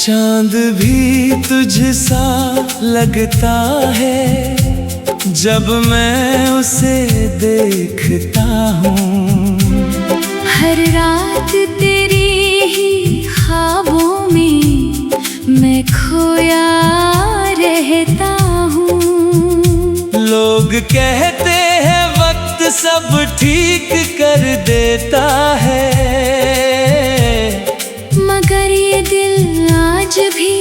चांद भी तुझसा लगता है जब मैं उसे देखता हूँ। हर रात तेरी ही ख्वाबों में मैं खोया रहता हूँ। लोग कहते हैं वक्त सब ठीक कर देता है, मगर ये दिल आज भी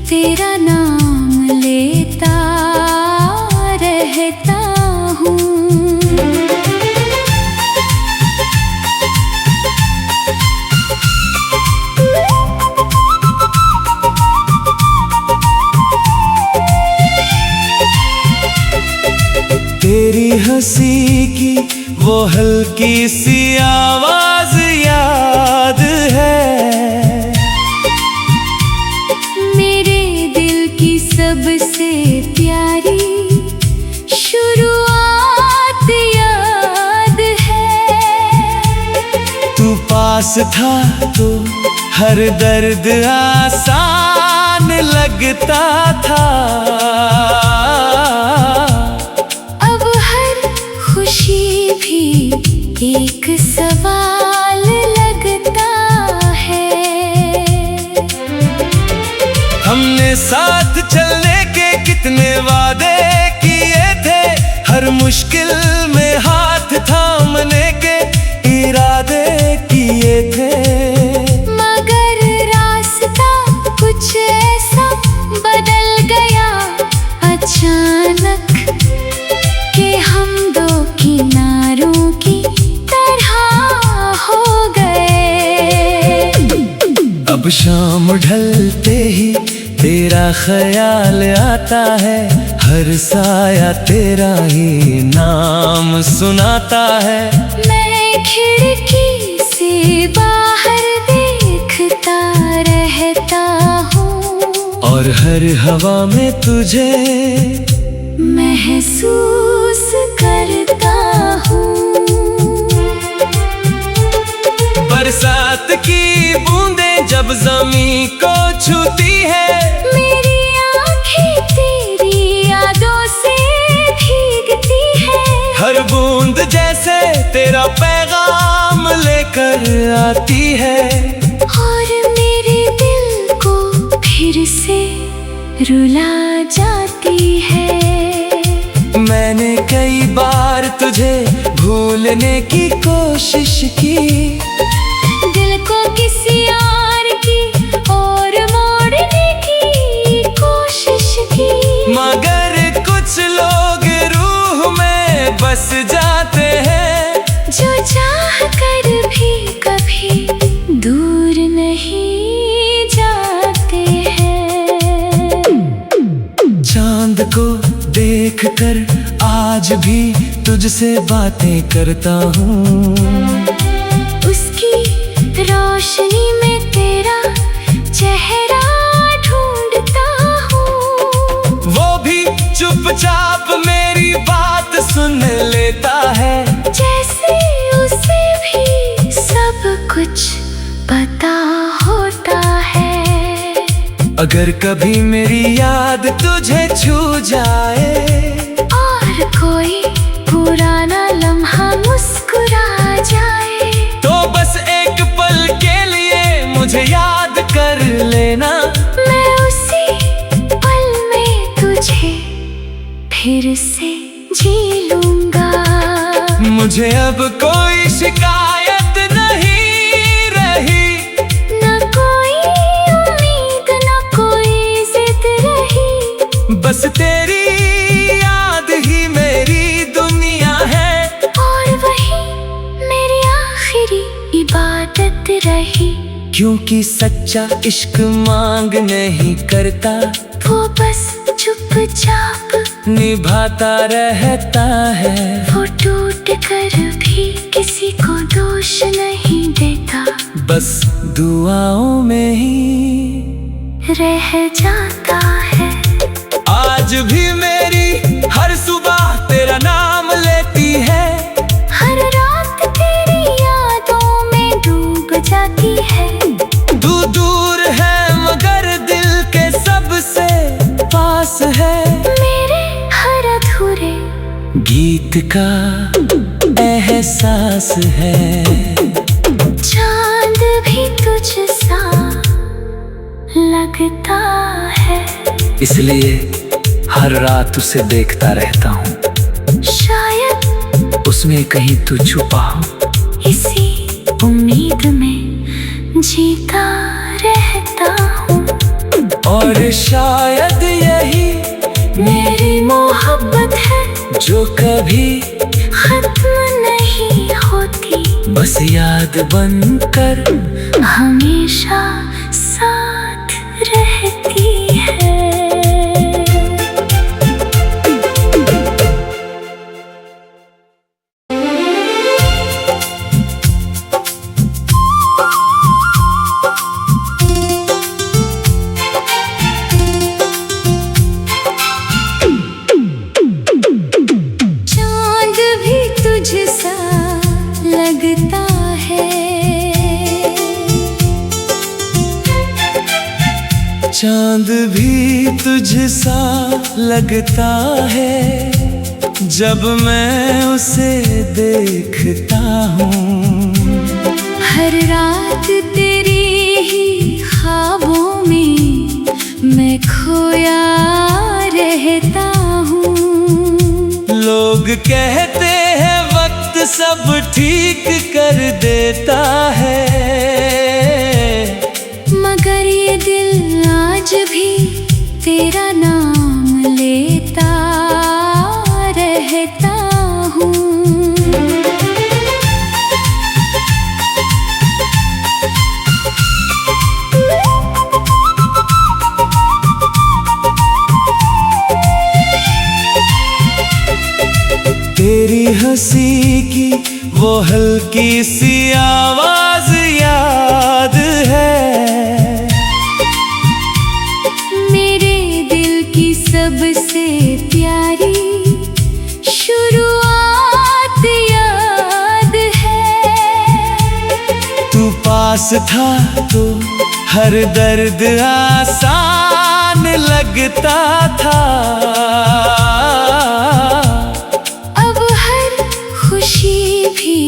तेरा नाम लेता रहता हूँ। तेरी हंसी की वो हल्की सी आवाज याद है, मेरे दिल की सबसे प्यारी शुरुआत याद है। तू पास था तो हर दर्द आसान लगता था, एक सवाल लगता है। हमने साथ चलने के कितने वादे किए थे, हर मुश्किल में हाथ थामने के इरादे किए थे, मगर रास्ता कुछ ऐसा बदल गया अचानक कि हम दो किनारों की अब शाम ढलते ही तेरा ख्याल आता है, हर साया तेरा ही नाम सुनाता है। मैं खिड़की से बाहर देखता रहता हूँ और हर हवा में तुझे महसूस करता हूँ। बरसात की बूंदें जब ज़मीं को छूती है, मेरी आँखें तेरी यादों से भीगती है। हर बूंद जैसे तेरा पैगाम लेकर आती है, और मेरे दिल को फिर से रुला जाती है। मैंने कई बार तुझे भूलने की कोशिश की, दिल को किसी और की और मोड़ने की कोशिश की, मगर कुछ लोग रूह में बस जाते हैं, जो चाह कर भी कभी दूर नहीं जाते हैं। चांद को देखकर आज भी तुझसे बातें करता हूँ, उसकी रोशनी में तेरा चेहरा ढूंढता हूँ। वो भी चुपचाप मेरी बात सुन लेता है, जैसे उसे भी सब कुछ पता होता है। अगर कभी मेरी याद तुझे छू जाए और कोई पुराना लम्हा मुस्कुरा जाए, तो बस एक पल के लिए मुझे याद कर लेना। मैं उसी पल में तुझे फिर से जी लूंगा। मुझे अब कोई शिकायत नहीं रही, न कोई उम्मीद न कोई जिद रही, बस तेरी याद ही मेरी दुनिया है, और वही मेरी आखिरी इबादत रही। क्योंकि सच्चा इश्क मांग नहीं करता, वो बस चुपचाप निभाता रहता है। वो टूट कर भी किसी को दोष नहीं देता, बस दुआओं में ही रह जाता है। आज भी मेरी हर सुबह तेरा नाम लेती है, हर रात तेरी यादों में डूब जाती है। तू दूर है मगर प्रीत का एहसास है। चांद भी तुझसा लगता है, इसलिए हर रात उसे देखता रहता हूँ। शायद उसमें कहीं तू छुपा हो, इसी उम्मीद में जीता रहता हूँ। और शायद यही मेरी मोहब्बत है जो कभी खत्म नहीं होती, बस याद बनकर हमेशा साथ रहती है। चांद भी तुझसा लगता है, चांद भी तुझसा लगता है जब मैं उसे देखता हूँ। हर रात तेरी ही ख्वाबों में मैं खोया रहता हूँ। लोग कहते हैं वक्त सब ठीक कर देता है, मगर ये दिल आज भी तेरा नाम लेता रहता हूँ। तेरी हंसी की वो हल्की सी आवाज याद है, मेरे दिल की सबसे प्यारी शुरुआत याद है। तू पास था तो हर दर्द आसान लगता था। अब हर खुशी भी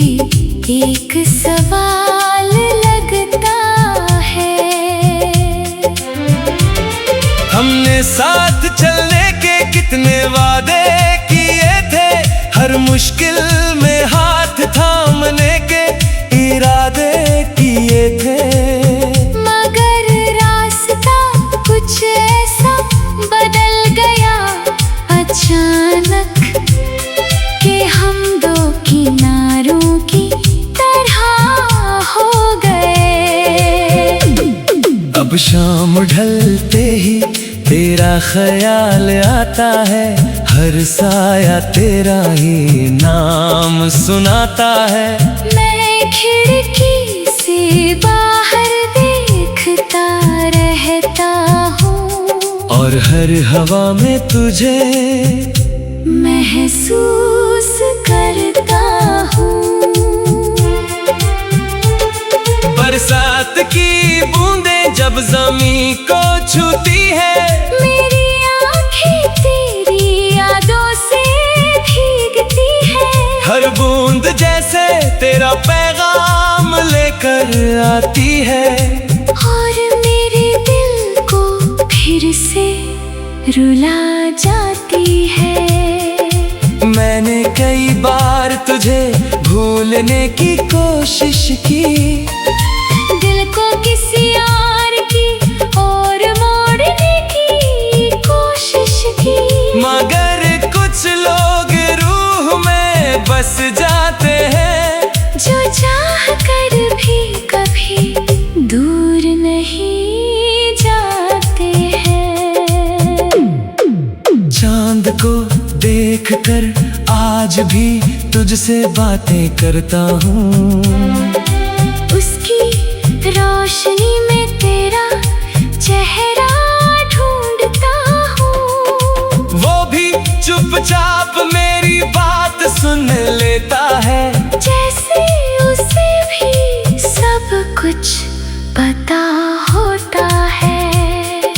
एक सवाल लगता है। हमने साथ चलने के कितने वादे किए थे, हर मुश्किल में हाथ थामने के इरादे किए थे। मगर रास्ता कुछ ऐसा बदल गया अचानक कि हम दो किनारों की तरह हो गए। अब शाम ढलते ही तेरा ख्याल आता है, हर साया तेरा ही नाम सुनाता है। मैं खिड़की से बाहर देखता रहता हूँ, और हर हवा में तुझे महसूस करता हूँ। बरसात की बूंदें जब ज़मीं को छूती है, मेरी आँखें तेरी यादों से भीगती है। हर बूंद जैसे तेरा पैगाम लेकर आती है। और मेरे दिल को फिर से रुला जाती है। मैंने कई बार तुझे भूलने की कोशिश की, दिल को किसी और की और मोड़ने की कोशिश की, मगर कुछ लोग रूह में बस जाते हैं, जो चाह कर भी कभी दूर नहीं जाते हैं। चांद को देखकर आज भी तुझसे बातें करता हूँ। उसकी रोशनी में तेरा चेहरा ढूंढता हूँ। वो भी चुपचाप मेरी बात सुन लेता है, जैसे उसे भी सब कुछ पता होता है।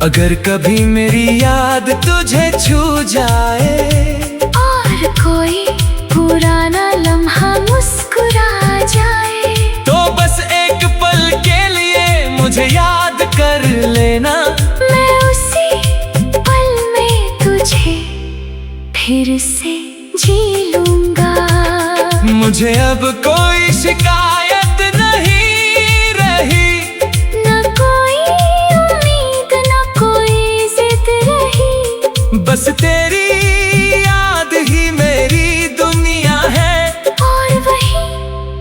अगर कभी मेरी याद तुझे छू जाए और कोई पुराना लम्हा मुस्कुरा जाए। तो बस एक पल के लिए मुझे याद कर लेना, मैं उसी पल में तुझे फिर से जी लूंगा। मुझे अब कोई शिकायत नहीं रही, न कोई उम्मीद न कोई जिद रही। बस तेरी याद ही मेरी दुनिया है, और वही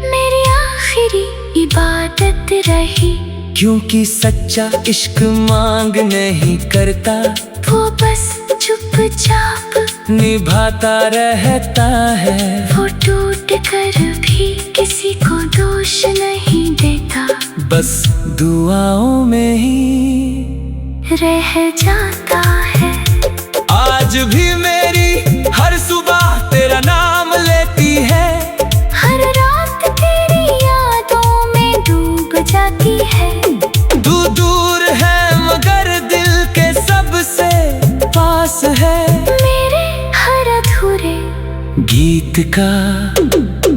मेरी आखिरी इबादत रही। क्योंकि सच्चा इश्क मांग नहीं करता, वो बस चुपचाप निभाता रहता है। वो टूट कर भी किसी को दोष नहीं देता, बस दुआओं में ही रह जाता है। आज भी मेरी हर सुबह तेरा नाम लेती है, हर रात तेरी यादों में डूब जाती है। तू दूर है मगर दिल के सबसे पास है। मेरे हर अधूरे गीत का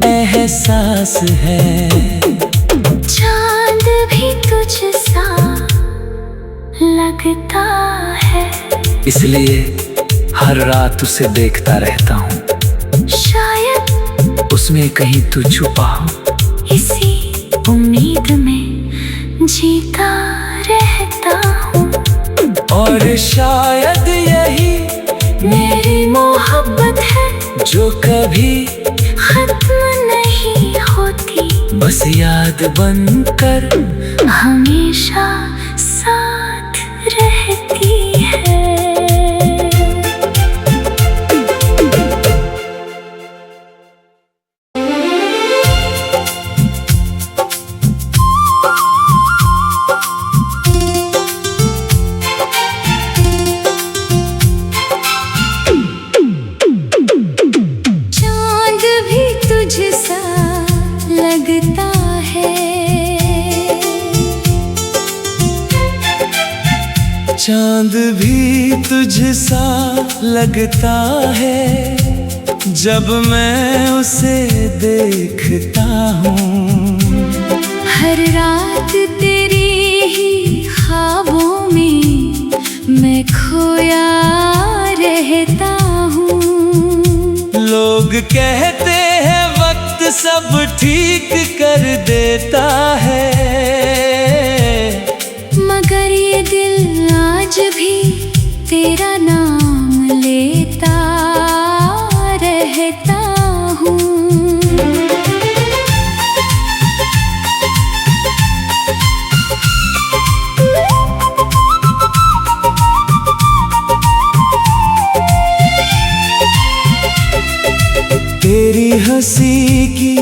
एहसास है। चांद भी तुझसा लगता है, इसलिए हर रात उसे देखता रहता हूँ, शायद उसमें कहीं तू छुपा हो। इसी उम्मीद में जीता रहता हूँ। और शायद यही मेरी मोहब्बत है, जो कभी खत्म नहीं होती, बस याद बनकर हमेशा साथ रहती है। चांद भी तुझसा लगता है, चांद भी तुझसा लगता है, जब मैं उसे देखता हूँ। हर रात तेरी ही ख्वाबों में मैं खोया रहता हूँ। लोग कहते हैं वक्त सब ठीक कर देता है, मगर ये दिल आज भी तेरा नाम लेता रहता हूँ। तेरी हंसी की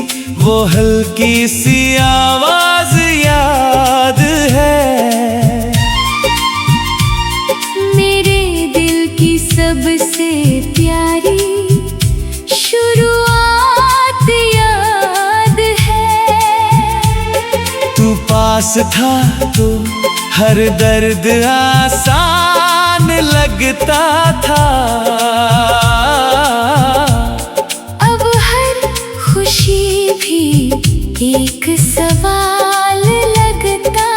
वो हल्की सी आवाज याद है, मेरे दिल की सबसे प्यारी शुरुआत याद है। तू पास था तो हर दर्द आसान लगता था, अब हर खुशी भी एक सवाल लगता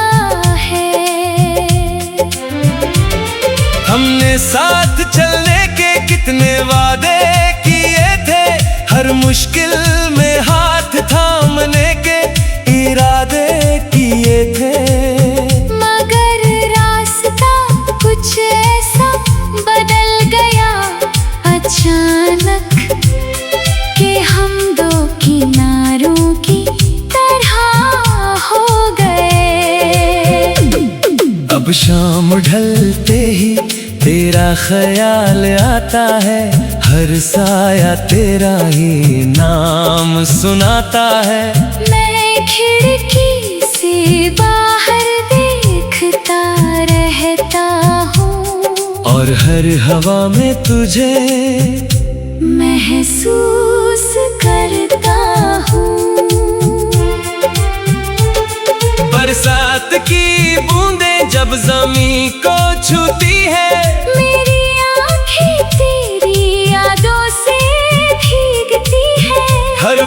है। हमने साथ चलने के कितने वादे किए थे, हर मुश्किल में हाथ थामने के इरादे किए थे। मगर रास्ता कुछ ऐसा बदल गया अचानक, कि हम दो किनारों की तरह हो गए। अब शाम ढलते ही तेरा ख्याल आता है, हर साया तेरा ही नाम सुनाता है। मैं खिड़की से बाहर देखता रहता हूँ, और हर हवा में तुझे महसूस करता हूँ। बरसात की बूंदें जब ज़मीं को छूती है, मेरी आँखें तेरी यादों से भीगती है।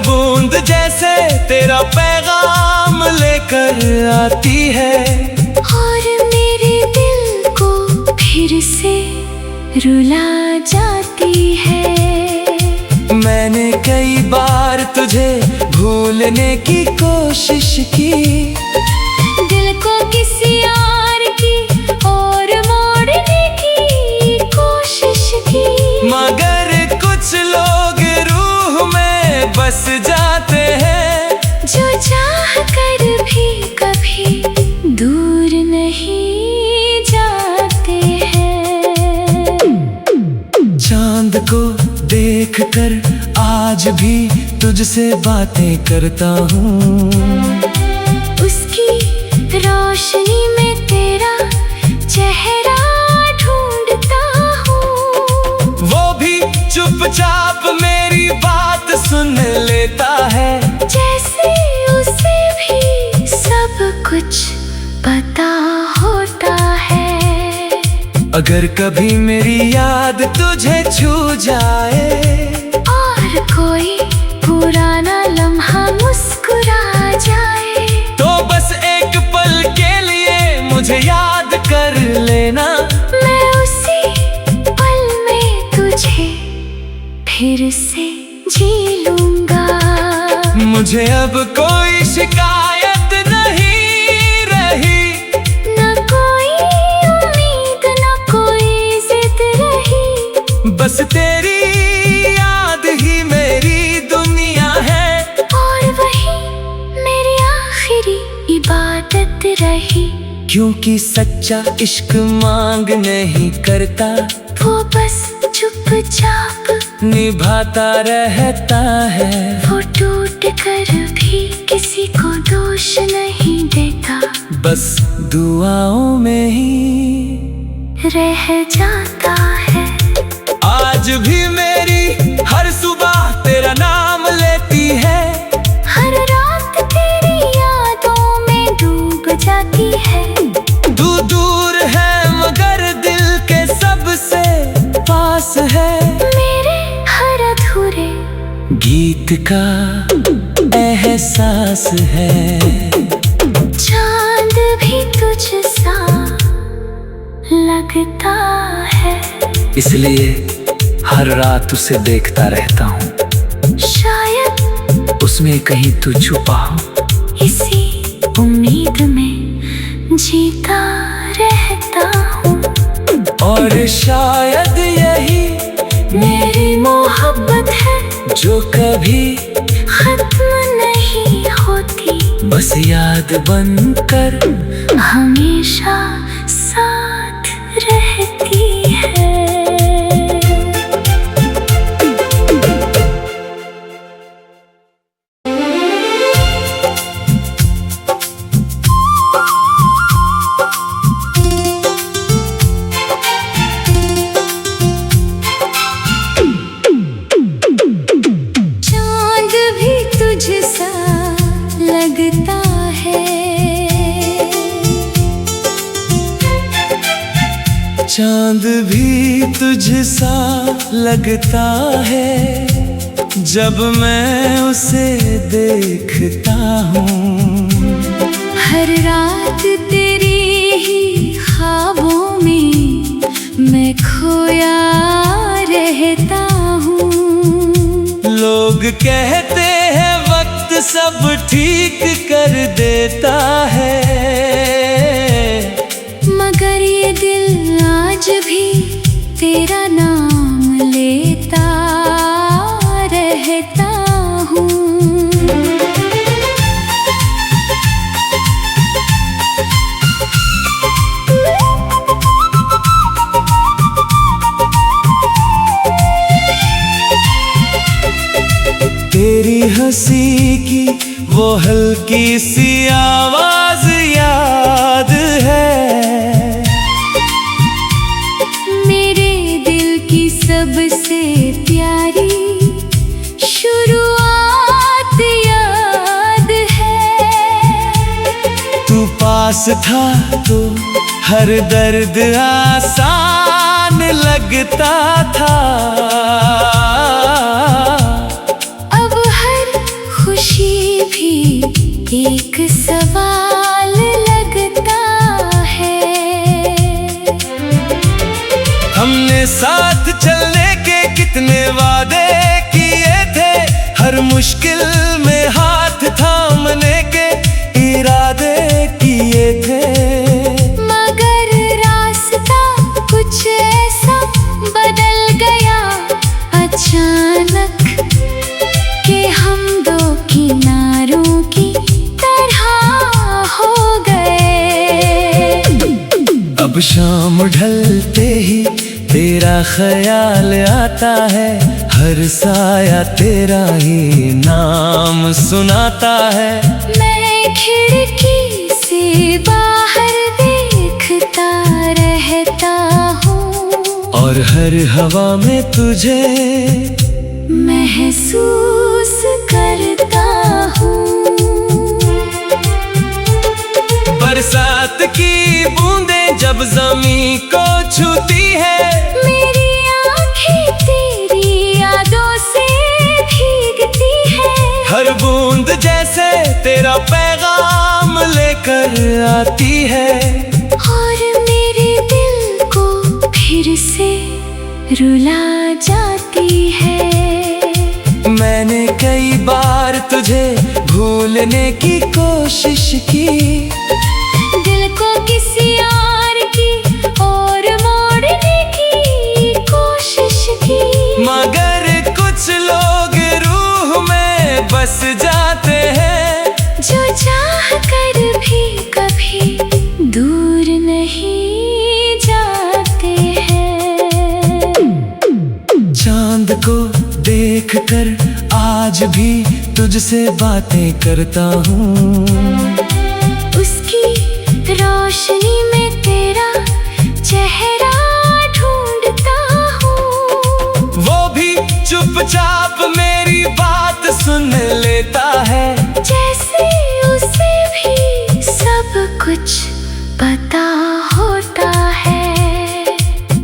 बूंद जैसे तेरा पैगाम लेकर आती है, और मेरे दिल को फिर से रुला जाती है। मैंने कई बार तुझे भूलने की कोशिश की, दिल को किसी और की और मोड़ने की कोशिश की, मगर कुछ लोग रूह में बस जाते हैं, जो चाह कर भी कभी दूर नहीं जाते हैं। चांद को देखकर आज भी तुझसे बातें करता हूँ, उसकी रोशनी में तेरा चेहरा ढूंढता हूँ। वो भी चुपचाप मेरी बात सुन लेता है, जैसे उसे भी सब कुछ पता होता है। अगर कभी मेरी याद तुझे छू जाए, और कोई पुराना लम्हा मुस्कुरा जाए, तो बस एक पल के लिए मुझे याद कर लेना। मैं उसी पल में तुझे फिर से जी लूंगा। मुझे अब कोई शिकायत नहीं रही, न कोई उम्मीद न कोई जिद रही, बस तेरी याद ही मेरी दुनिया है, और वही मेरी आखिरी इबादत रही। क्योंकि सच्चा इश्क मांग नहीं करता, वो बस चुपचाप निभाता रहता है। वो टूट कर भी किसी को दोष नहीं देता, बस दुआओं में ही रह जाता है। आज भी मेरी हर सुबह तेरा नाम लेती है, हर रात तेरी यादों में डूब जाती है। तू दूर है मगर दिल के सबसे पास है, मेरे हर अधूरे गीत का एहसास है। चांद भी तुझसा लगता है, इसलिए हर रात उसे देखता रहता हूँ, शायद उसमें कहीं तू छुपा हो, इसी उम्मीद में जीता रहता हूँ। और शायद यही मेरी मोहब्बत है, जो कभी खत्म नहीं होती, बस याद बनकर हमेशा साथ रहती है। चांद भी तुझसा लगता है, चांद भी तुझसा लगता है, जब मैं उसे देखता हूँ। हर रात तेरी ही ख्वाबों में मैं खोया रहता हूँ। लोग कहते हैं वक्त सब ठीक कर देता है, मगर ये दिल आज भी तेरा नाम लेता रहता हूँ। तेरी हंसी की वो हल्की सी आवाज याद है, मेरे दिल की सबसे प्यारी शुरुआत याद है। तू पास था तो हर दर्द आसान लगता था, अब हर खुशी भी एक सवाल लगता है। हमने साथ चलने के कितने वादे किए थे, हर मुश्किल में हाथ थामने के इरादे किए थे। मगर रास्ता कुछ ऐसा बदल गया अचानक कि हम दो किनारों की तरह हो गए। अब शाम ढलते ही तेरा ख्याल आता है, हर साया तेरा ही नाम सुनाता है। मैं खिड़की से बाहर देखता रहता हूँ और हर हवा में तुझे महसूस करता हूँ। बरसात की बूंदें जब ज़मीं को छूती है, मेरी आँखें तेरी यादों से भीगती है। हर बूंद जैसे तेरा पैगाम लेकर आती है। और मेरे दिल को फिर से रुला जाती है। मैंने कई बार तुझे भूलने की कोशिश की, दिल को किसी और की और मोड़ने की कोशिश की। मगर कुछ लोग रूह में बस जाते हैं, जो चाह कर भी कभी दूर नहीं जाते हैं। चांद को देखकर आज भी तुझसे बातें करता हूँ। उसकी रोशनी में तेरा चेहरा ढूंढता हूँ। वो भी चुपचाप मेरी बात सुन लेता है, जैसे उसे भी सब कुछ पता होता है।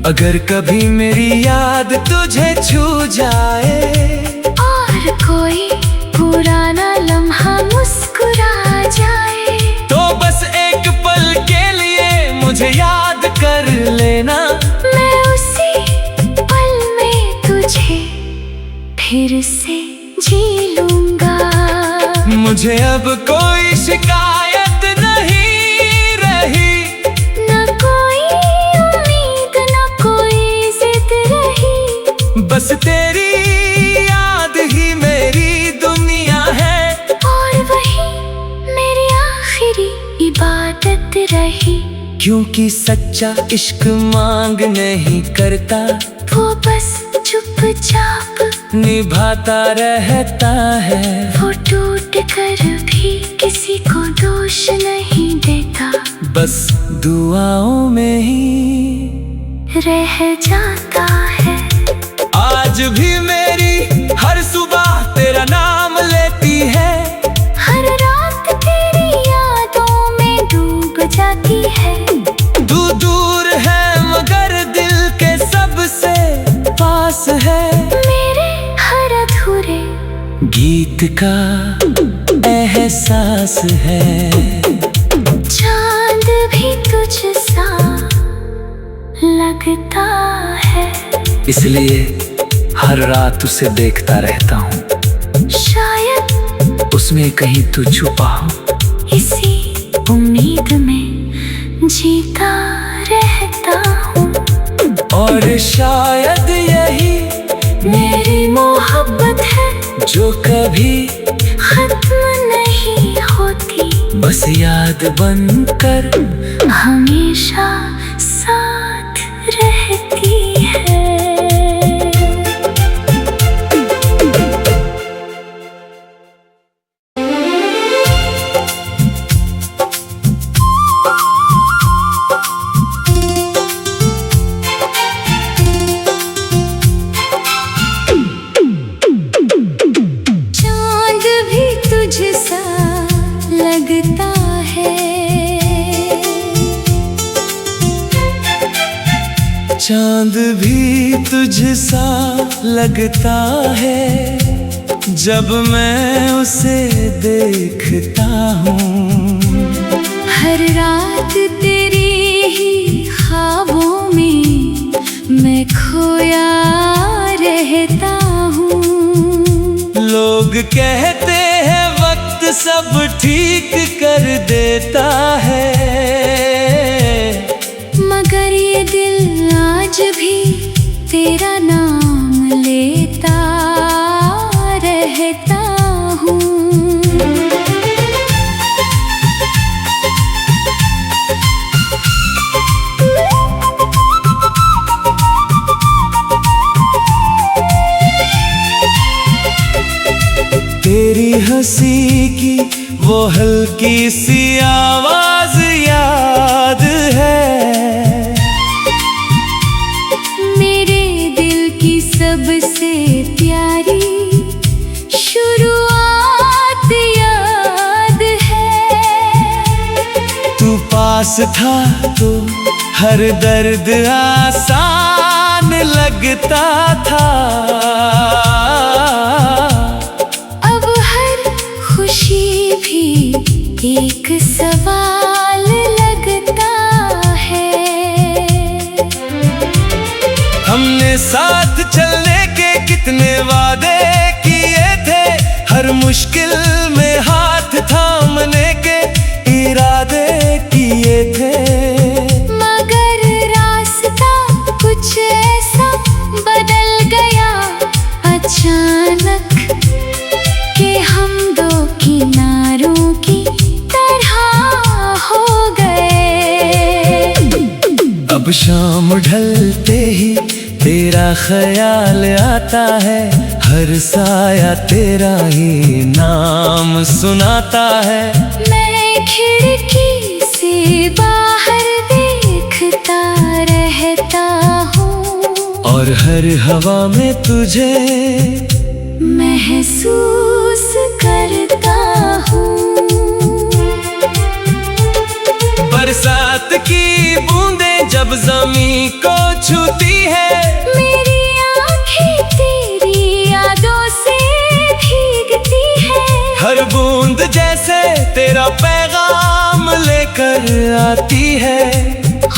अगर कभी मेरी याद तुझे छू जाए और कोई पुराना लम्हा मुस्कुरा जाए, तो बस एक पल के लिए मुझे याद कर लेना। मैं उसी पल में तुझे फिर से जी लूंगा। मुझे अब कोई शिकायत नहीं रही, न कोई उम्मीद न कोई जिद रही। बस तेरी याद ही मेरी दुनिया है। और वही मेरी आखिरी इबादत रही। क्योंकि सच्चा इश्क मांग नहीं करता, वो बस चुपचाप निभाता रहता है। वो टूट कर भी किसी को दोष नहीं देता, बस दुआओं में ही रह जाता है। आज भी मेरी हर सुबह तेरा नाम लेती है, हर रात तेरी यादों में डूब जाती है। दूर दूर है मगर दिल के सबसे पास है। मेरे हर अधूरे गीत का एहसास है। चांद भी तुझसा लगता है, इसलिए हर रात उसे देखता रहता हूँ। शायद उसमें कहीं तू छुपा हो, इसी उम्मीद में जीता रहता हूँ। और शायद यही मेरी मोहब्बत है जो कभी खत्म नहीं होती, बस याद बनकर हमेशा साथ रहती है। चांद भी तुझसा लगता है, चांद भी तुझसा लगता है। जब मैं उसे देखता हूँ। हर रात तेरी ही ख्वाबों में मैं खोया रहता हूँ। लोग कहते हैं वक्त सब ठीक कर देता है, मगर ये दिल आज भी तेरा नाम लेता रहता हूँ। तेरी हंसी की वो हल्की सी आवाज याद है, मेरे दिल की सबसे प्यारी शुरुआत याद है। तू पास था तो हर दर्द आसान लगता था, अब हर खुशी भी एक सवाल लगता है। हमने साथ चलने के कितने वादे किए थे, हर मुश्किल में हाथ थामने के इरादे किए थे, मगर रास्ता कुछ ऐसा बदल गया अचानक कि हम दो किनारों की तरह हो गए। अब शाम ढलते ही तेरा ख्याल आता है, हर साया तेरा ही नाम सुनाता है। मैं खिड़की से बाहर देखता रहता हूँ, और हर हवा में तुझे महसूस करता हूँ। बरसात की बूंदें जब ज़मीं को छूती है, मेरी आँखें तेरी यादों से भीगती है। हर बूंद जैसे तेरा पैगाम लेकर आती है,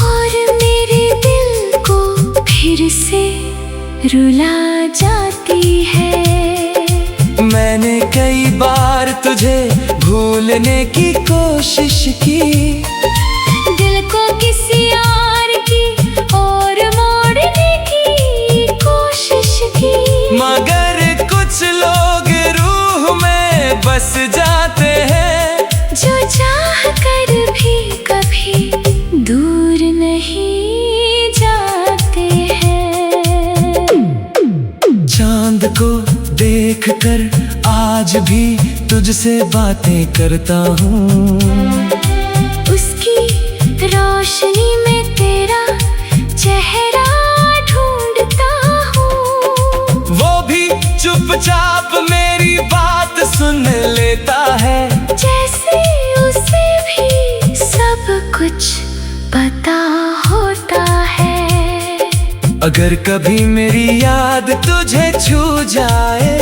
और मेरे दिल को फिर से रुला जाती है। मैंने कई बार तुझे भूलने की कोशिश की, दिल को किसी और की और मोड़ने की कोशिश की, मगर कुछ लोग रूह में बस जाते हैं, जो चाह कर भी कभी दूर नहीं जाते हैं। चांद को देखकर आज भी तुझसे बातें करता हूँ, उसकी रोशनी में तेरा चेहरा ढूंढता हूँ। वो भी चुपचाप मेरी बात सुन लेता है, जैसे उसे भी सब कुछ पता होता है। अगर कभी मेरी याद तुझे छू जाए,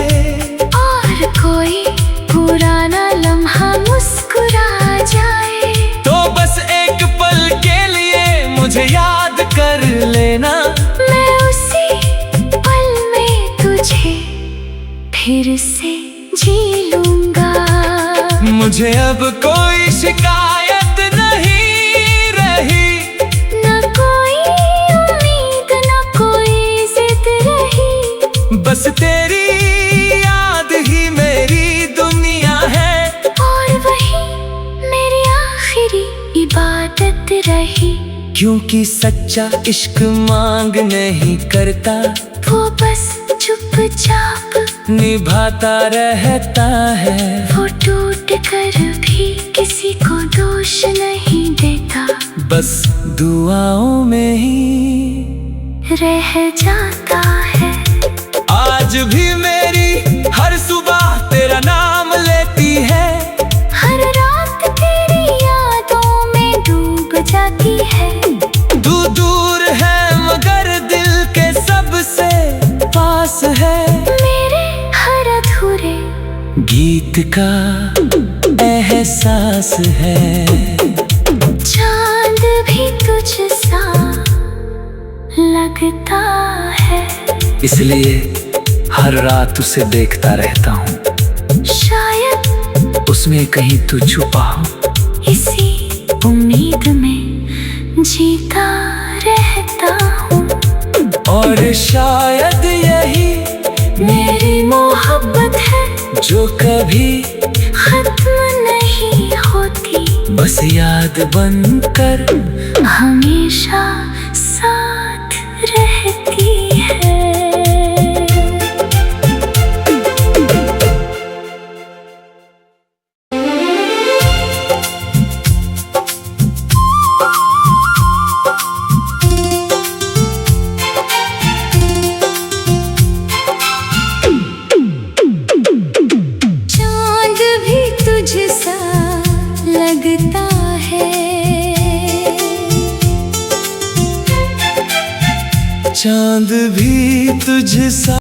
और कोई पुराना लम्हा मुस्कुरा जाए, तो बस एक पल के लिए मुझे याद कर लेना। मैं उसी पल में तुझे फिर से जी लूंगा। मुझे अब कोई शिकायत नहीं रही, न कोई उम्मीद न कोई जिद रही, बस तेरी याद ही मेरी दुनिया है, और वही मेरी आखिरी इबादत रही। क्योंकि सच्चा इश्क मांग नहीं करता, वो बस चुपचाप निभाता रहता है। वो टूट कर भी किसी को दोष नहीं देता, बस दुआओं में ही रह जाता है। आज भी मेरी हर सुबह तेरा नाम लेती है, हर रात तेरी यादों में डूब जाती है। तू दूर है मगर दिल के सबसे पास है। मेरे हर अधूरे प्रीत का एहसास है। चांद भी तुझसा लगता है, इसलिए हर रात उसे देखता रहता हूँ। शायद उसमें कहीं तू छुपा हो, इसी उम्मीद में जीता रहता हूँ। और शायद यही मेरी मोहब्बत है जो कभी खत्म नहीं होती, बस याद बनकर हमेशा साथ रहती है। चांद भी तुझसा लगता है, चांद भी तुझसा